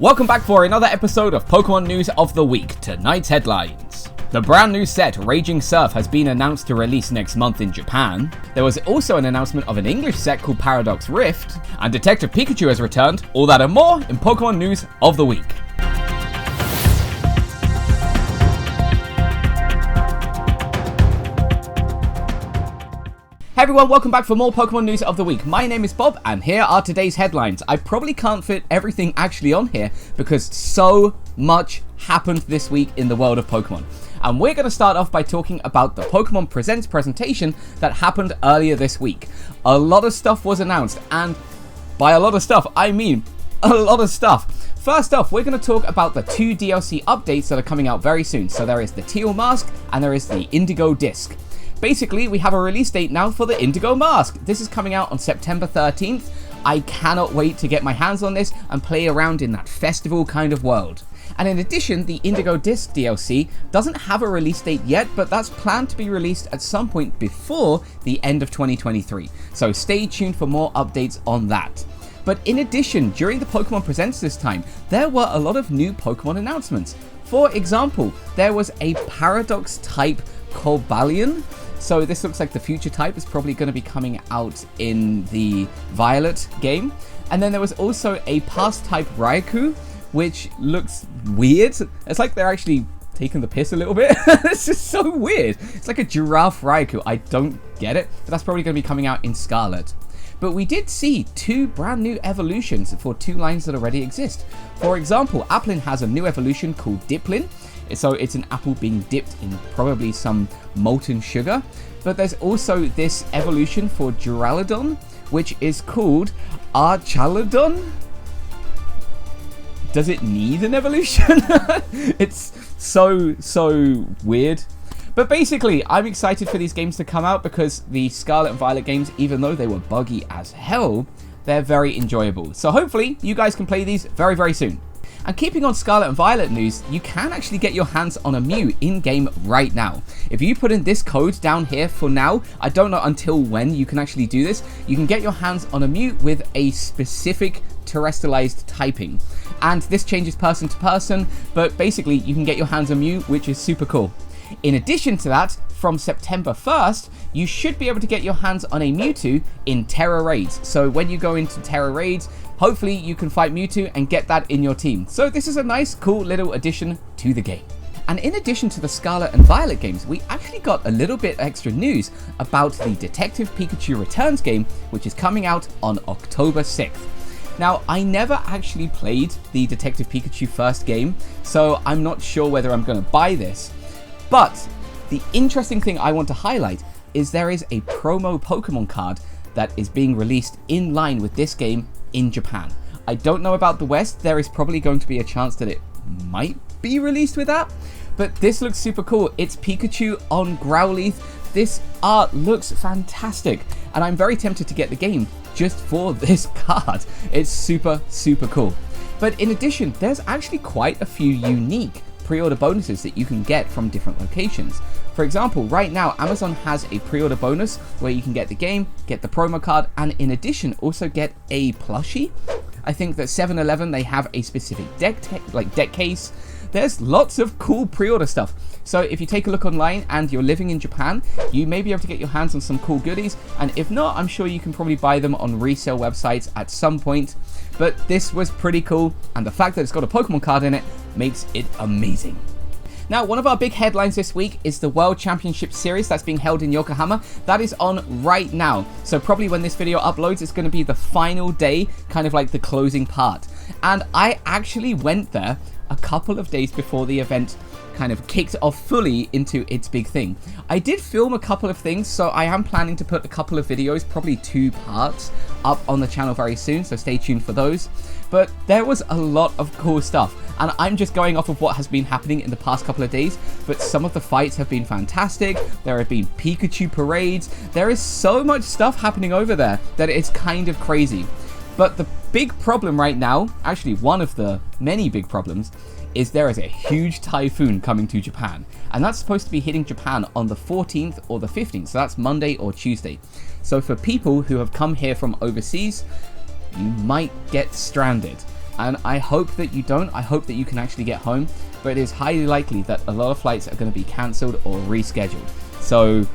Welcome back for another episode of Pokemon News of the Week. Tonight's headlines. The brand new set Raging Surf has been announced to release next month in Japan. There was also an announcement of an English set called Paradox Rift. And Detective Pikachu has returned. All that and more in Pokemon News of the Week. Hey everyone, welcome back for more Pokemon News of the Week. My name is Bob, and here are today's headlines. I probably can't fit everything actually on here because so much happened this week in the world of Pokemon. And we're going to start off by talking about the Pokemon Presents presentation that happened earlier this week. A lot of stuff was announced, and by a lot of stuff, I mean a lot of stuff. First off, we're going to talk about the two DLC updates that are coming out very soon. So there is the Teal mask, and there is the Indigo disc. Basically, we have a release date now for the Indigo mask. This is coming out on September 13th. I cannot wait to get my hands on this and play around in that festival kind of world. And in addition, the Indigo disc DLC doesn't have a release date yet, but that's planned to be released at some point before the end of 2023. So stay tuned for more updates on that. But in addition, during the Pokemon Presents this time, there were a lot of new Pokemon announcements. For example, there was a Paradox type Cobalion. So this looks like the future type is probably going to be coming out in the Violet game. And then there was also a past type Raikou, which looks weird. It's like they're actually taking the piss a little bit. It's just so weird. It's like a giraffe Raikou. I don't get it, but that's probably going to be coming out in Scarlet. But we did see two brand new evolutions for two lines that already exist. For example, Applin has a new evolution called Diplin. So it's an apple being dipped in probably some molten sugar. But there's also this evolution for Duraludon, which is called Archaludon. Does it need an evolution? It's so weird. But basically, I'm excited for these games to come out because the Scarlet and Violet games, even though they were buggy as hell, they're very enjoyable. So hopefully, you guys can play these very, very soon. And keeping on Scarlet and Violet news, you can actually get your hands on a Mew in-game right now. If you put in this code down here for now, I don't know until when you can actually do this, you can get your hands on a Mew with a specific terrestrialized typing. And this changes person to person, but basically you can get your hands on Mew, which is super cool. In addition to that, from September 1st, you should be able to get your hands on a Mewtwo in Terra Raids. So when you go into Terra Raids, hopefully you can fight Mewtwo and get that in your team. So this is a nice, cool little addition to the game. And in addition to the Scarlet and Violet games, we actually got a little bit extra news about the Detective Pikachu Returns game, which is coming out on October 6th. Now, I never actually played the Detective Pikachu first game, so I'm not sure whether I'm going to buy this. But the interesting thing I want to highlight is there is a promo Pokemon card that is being released in line with this game in Japan. I don't know about the West. There is probably going to be a chance that it might be released with that. But this looks super cool. It's Pikachu on Growlithe. This art looks fantastic. And I'm very tempted to get the game just for this card. It's super, super cool. But in addition, there's actually quite a few unique pre-order bonuses that you can get from different locations. For example, right now Amazon has a pre-order bonus where you can get the game, get the promo card, and in addition also get a plushie. I think that 7-Eleven, they have a specific deck case. There's lots of cool pre-order stuff. So if you take a look online and you're living in Japan, you may be able to get your hands on some cool goodies. And if not, I'm sure you can probably buy them on resale websites at some point. But this was pretty cool. And the fact that it's got a Pokemon card in it makes it amazing. Now, one of our big headlines this week is the World Championship Series that's being held in Yokohama. That is on right now. So probably when this video uploads, it's going to be the final day, kind of like the closing part. And I actually went there a couple of days before the event kind of kicked off fully into its big thing. I did film a couple of things, so I am planning to put a couple of videos, probably 2 parts, up on the channel very soon, so stay tuned for those. But there was a lot of cool stuff, and I'm just going off of what has been happening in the past couple of days, but some of the fights have been fantastic. There have been Pikachu parades. There is so much stuff happening over there that it's kind of crazy. But the big problem right now, actually one of the many big problems, is there is a huge typhoon coming to Japan. And that's supposed to be hitting Japan on the 14th or the 15th. So that's Monday or Tuesday. So for people who have come here from overseas, you might get stranded. And I hope that you don't. I hope that you can actually get home. But it is highly likely that a lot of flights are going to be cancelled or rescheduled. So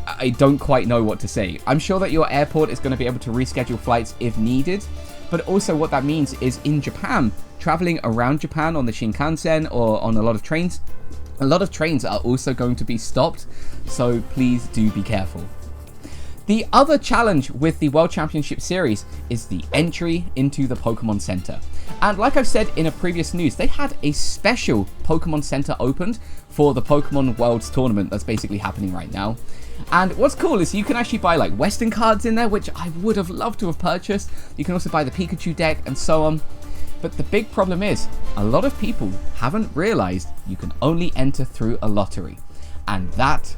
I don't quite know what to say. I'm sure that your airport is going to be able to reschedule flights if needed. But also what that means is in Japan, traveling around Japan on the Shinkansen or on a lot of trains are also going to be stopped. So please do be careful. The other challenge with the World Championship Series is the entry into the Pokemon Center. And like I've said in a previous news, they had a special Pokemon Center opened for the Pokemon Worlds tournament that's basically happening right now. And what's cool is you can actually buy like Western cards in there, which I would have loved to have purchased. You can also buy the Pikachu deck and so on. But the big problem is a lot of people haven't realized you can only enter through a lottery. And that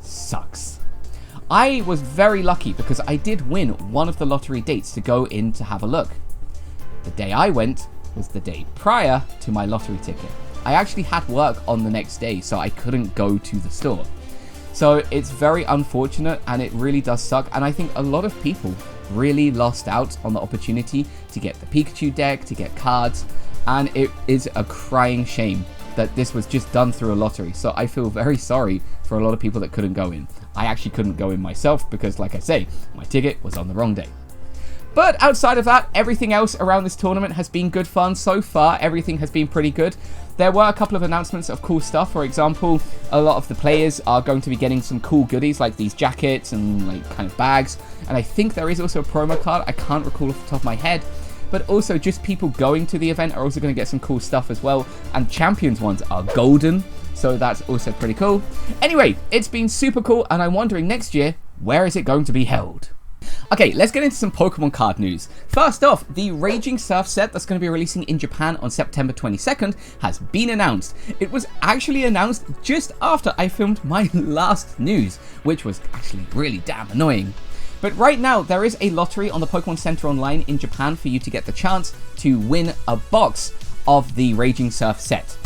sucks. I was very lucky because I did win one of the lottery dates to go in to have a look. The day I went was the day prior to my lottery ticket. I actually had work on the next day, so I couldn't go to the store. So it's very unfortunate and it really does suck. And I think a lot of people really lost out on the opportunity to get the Pikachu deck, to get cards. And it is a crying shame that this was just done through a lottery. So I feel very sorry for a lot of people that couldn't go in. I actually couldn't go in myself because, like I say, my ticket was on the wrong day. But outside of that, everything else around this tournament has been good fun. So far, everything has been pretty good. There were a couple of announcements of cool stuff. For example, a lot of the players are going to be getting some cool goodies like these jackets and like kind of bags. And I think there is also a promo card. I can't recall off the top of my head. But also just people going to the event are also going to get some cool stuff as well. And champions ones are golden. So that's also pretty cool. Anyway, it's been super cool. And I'm wondering next year, where is it going to be held? Okay, let's get into some Pokemon card news. First off, the Raging Surf set that's going to be releasing in Japan on September 22nd has been announced. It was actually announced just after I filmed my last news, which was actually really damn annoying. But right now, there is a lottery on the Pokemon Center Online in Japan for you to get the chance to win a box of the Raging Surf set.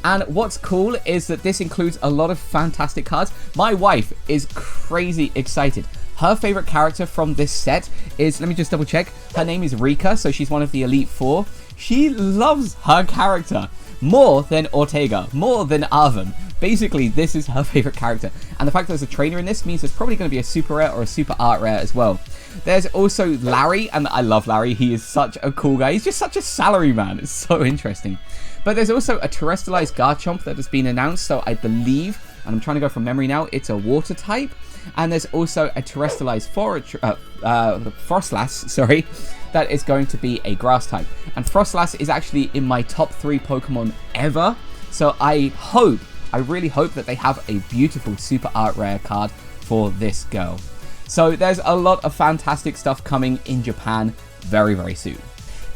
And what's cool is that this includes a lot of fantastic cards. My wife is crazy excited. Her favorite character from this set is, let me just double check, her name is Rika, so she's one of the Elite Four. She loves her character more than Ortega, more than Arven. Basically, this is her favorite character. And the fact that there's a trainer in this means there's probably going to be a super rare or a super art rare as well. There's also Larry, and I love Larry. He is such a cool guy. He's just such a salary man. It's so interesting. But there's also a terrestrialized Garchomp that has been announced, so I believe, and I'm trying to go from memory now, it's a water type. And there's also a terrestrialized Frostlass, that is going to be a grass type. And Frostlass is actually in my top 3 Pokemon ever. So I really hope that they have a beautiful super art rare card for this girl. So there's a lot of fantastic stuff coming in Japan very, very soon.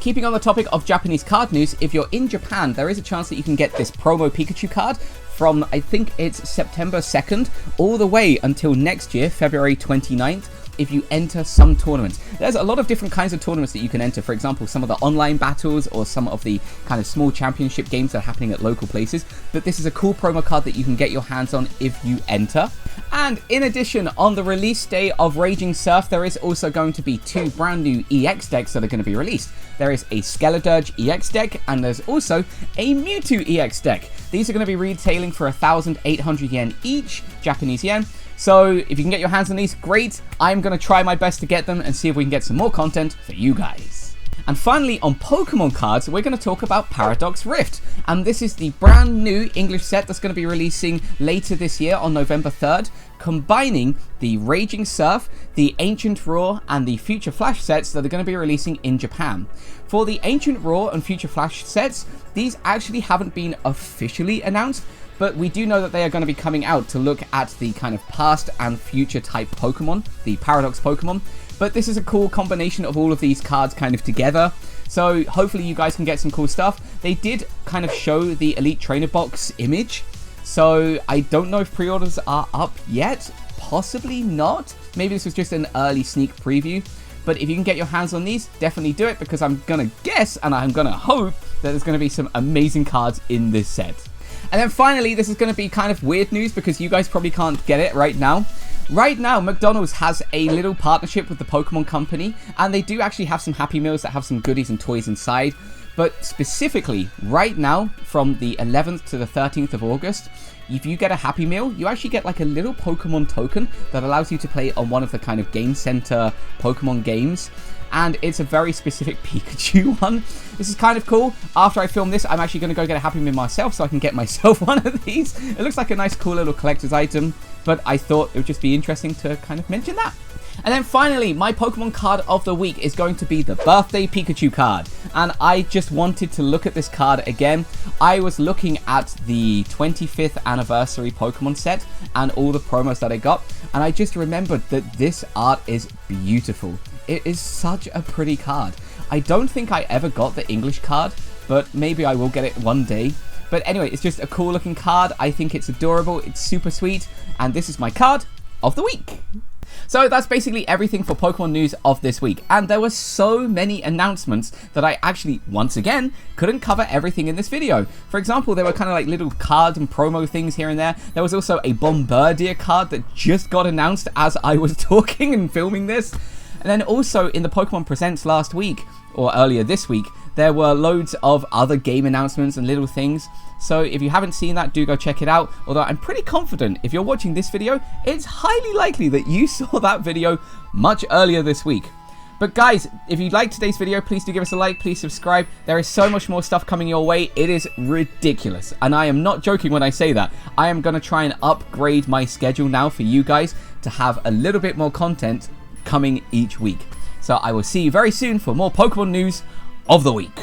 Keeping on the topic of Japanese card news, if you're in Japan, there is a chance that you can get this promo Pikachu card from, I think it's September 2nd, all the way until next year, February 29th, if you enter some tournaments. There's a lot of different kinds of tournaments that you can enter. For example, some of the online battles or some of the kind of small championship games that are happening at local places. But this is a cool promo card that you can get your hands on if you enter. And in addition, on the release day of Raging Surf, there is also going to be 2 brand new EX decks that are going to be released. There is a Skeledirge EX deck, and there's also a Mewtwo EX deck. These are going to be retailing for 1,800 yen each, Japanese yen. So if you can get your hands on these, great. I'm going to try my best to get them and see if we can get some more content for you guys. And finally, on Pokemon cards, we're going to talk about Paradox Rift. And this is the brand new English set that's going to be releasing later this year on November 3rd, combining the Raging Surf, the Ancient Roar, and the Future Flash sets that are going to be releasing in Japan. For the Ancient Roar and Future Flash sets, these actually haven't been officially announced, but we do know that they are going to be coming out to look at the kind of past and future type Pokemon, the Paradox Pokemon. But this is a cool combination of all of these cards kind of together. So hopefully you guys can get some cool stuff. They did kind of show the Elite Trainer Box image. So I don't know if pre-orders are up yet. Possibly not. Maybe this was just an early sneak preview. But if you can get your hands on these, definitely do it, because I'm going to guess and I'm going to hope that there's going to be some amazing cards in this set. And then finally, this is going to be kind of weird news because you guys probably can't get it right now. Right now, McDonald's has a little partnership with the Pokemon Company, and they do actually have some Happy Meals that have some goodies and toys inside. But specifically, right now, from the 11th to the 13th of August, if you get a Happy Meal, you actually get like a little Pokemon token that allows you to play on one of the kind of Game Center Pokemon games. And it's a very specific Pikachu one. This is kind of cool. After I film this, I'm actually going to go get a Happy Meal myself so I can get myself one of these. It looks like a nice, cool little collector's item, but I thought it would just be interesting to kind of mention that. And then finally, my Pokemon card of the week is going to be the Birthday Pikachu card. And I just wanted to look at this card again. I was looking at the 25th anniversary Pokemon set and all the promos that I got. And I just remembered that this art is beautiful. It is such a pretty card. I don't think I ever got the English card, but maybe I will get it one day. But anyway, it's just a cool looking card. I think it's adorable. It's super sweet. And this is my card of the week. So that's basically everything for Pokemon news of this week. And there were so many announcements that I actually, once again, couldn't cover everything in this video. For example, there were kind of like little card and promo things here and there. There was also a Bombardier card that just got announced as I was talking and filming this. And then also in the Pokemon Presents last week, or earlier this week, there were loads of other game announcements and little things. So if you haven't seen that, do go check it out. Although I'm pretty confident if you're watching this video, it's highly likely that you saw that video much earlier this week. But guys, if you liked today's video, please do give us a like, please subscribe. There is so much more stuff coming your way. It is ridiculous. And I am not joking when I say that. I am going to try and upgrade my schedule now for you guys to have a little bit more content coming each week. So I will see you very soon for more Pokemon news of the week.